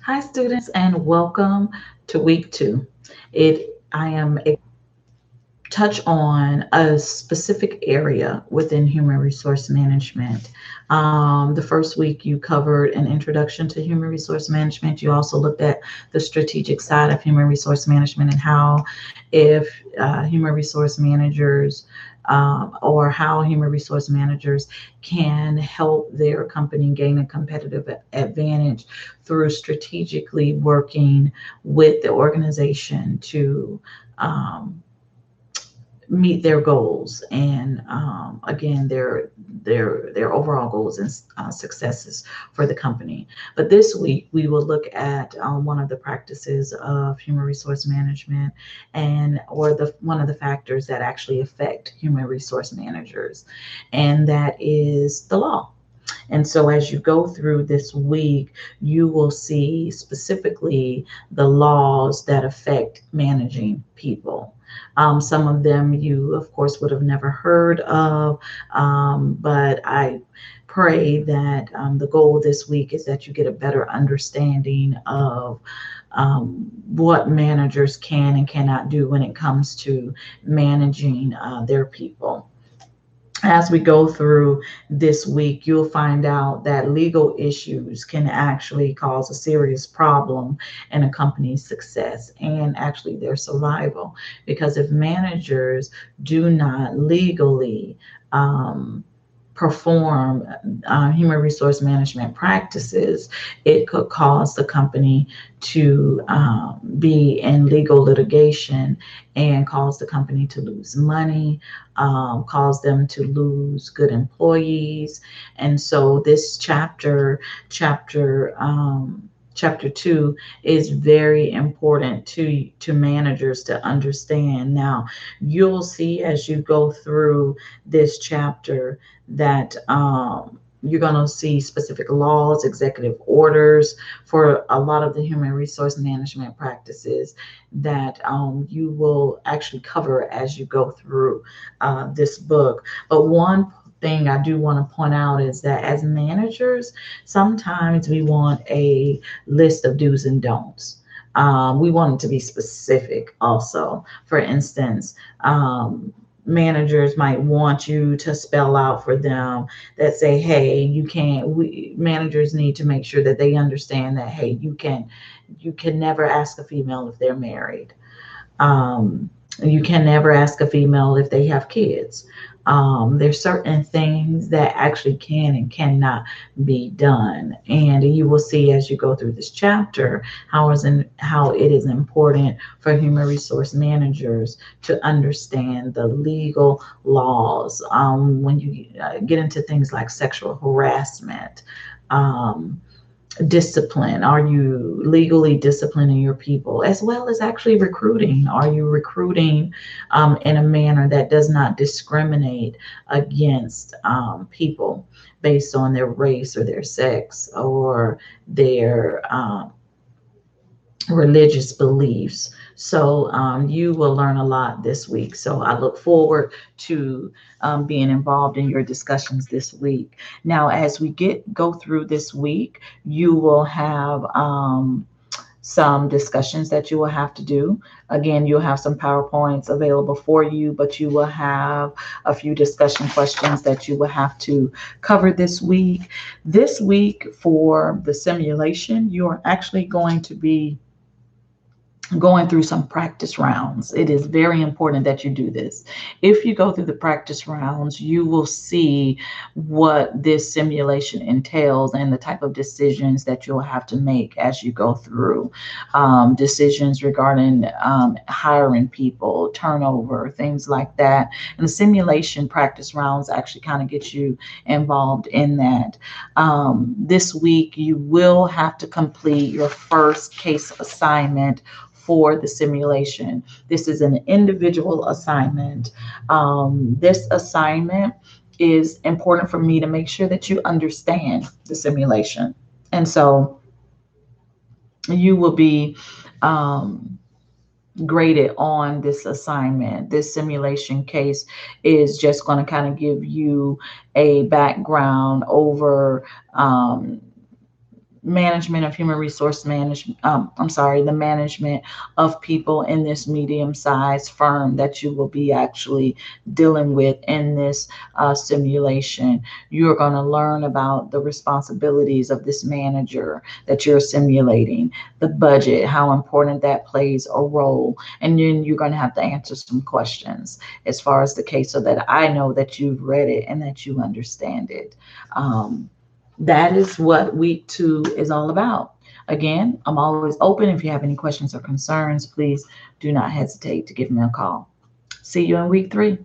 Hi, students, and welcome to week two. I am touch on a specific area within human resource management. The first week you covered an introduction to human resource management. You also looked at the strategic side of human resource management and how, if human resource managers or how human resource managers can help their company gain a competitive advantage through strategically working with the organization to um, meet their goals and again their overall goals and successes for the company. But this week we will look at one of the practices of human resource management and or the one of the factors that actually affect human resource managers, and that is the law. And so, as you go through this week, you will see specifically the laws that affect managing people. Some of them you, of course, would have never heard of, but I pray that the goal this week is that you get a better understanding of what managers can and cannot do when it comes to managing their people. As we go through this week, you'll find out that legal issues can actually cause a serious problem in a company's success and actually their survival. Because if managers do not legally perform human resource management practices, it could cause the company to be in legal litigation and cause the company to lose money, cause them to lose good employees. And so this chapter two is very important to managers to understand. Now, you'll see as you go through this chapter that you're going to see specific laws, executive orders for a lot of the human resource management practices that you will actually cover as you go through this book. But one thing I do want to point out is that as managers, sometimes we want a list of do's and don'ts. We want it to be specific also. For instance, managers might want you to spell out for them that say, hey, you can't, managers need to make sure that they understand that, hey, you can never ask a female if they're married. You can never ask a female if they have kids. There's certain things that actually can and cannot be done, and you will see as you go through this chapter how it is important for human resource managers to understand the legal laws when you get into things like sexual harassment. Um, Discipline, are you legally disciplining your people, as well as actually recruiting? Are you recruiting in a manner that does not discriminate against people based on their race or their sex or their religious beliefs? So you will learn a lot this week. So I look forward to being involved in your discussions this week. Now, as we go through this week, you will have some discussions that you will have to do. Again, you'll have some PowerPoints available for you, but you will have a few discussion questions that you will have to cover this week. This week, for the simulation, you are actually going to be going through some practice rounds. It is very important that you do this. If you go through the practice rounds, you will see what this simulation entails and the type of decisions that you'll have to make as you go through. Decisions regarding hiring people, turnover, things like that. And the simulation practice rounds actually kind of get you involved in that. This week, you will have to complete your first case assignment for the simulation. This is an individual assignment. This assignment is important for me to make sure that you understand the simulation. And so you will be um, graded on this assignment. This simulation case is just going to kind of give you a background over management of human resource management. I'm sorry, the management of people in this medium-sized firm that you will be actually dealing with in this simulation. You're going to learn about the responsibilities of this manager that you're simulating, the budget, how important that plays a role, and then you're going to have to answer some questions as far as the case so that I know that you've read it and that you understand it. That is what week 2 is all about. Again, I'm always open. If you have any questions or concerns, please do not hesitate to give me a call. See you in week 3.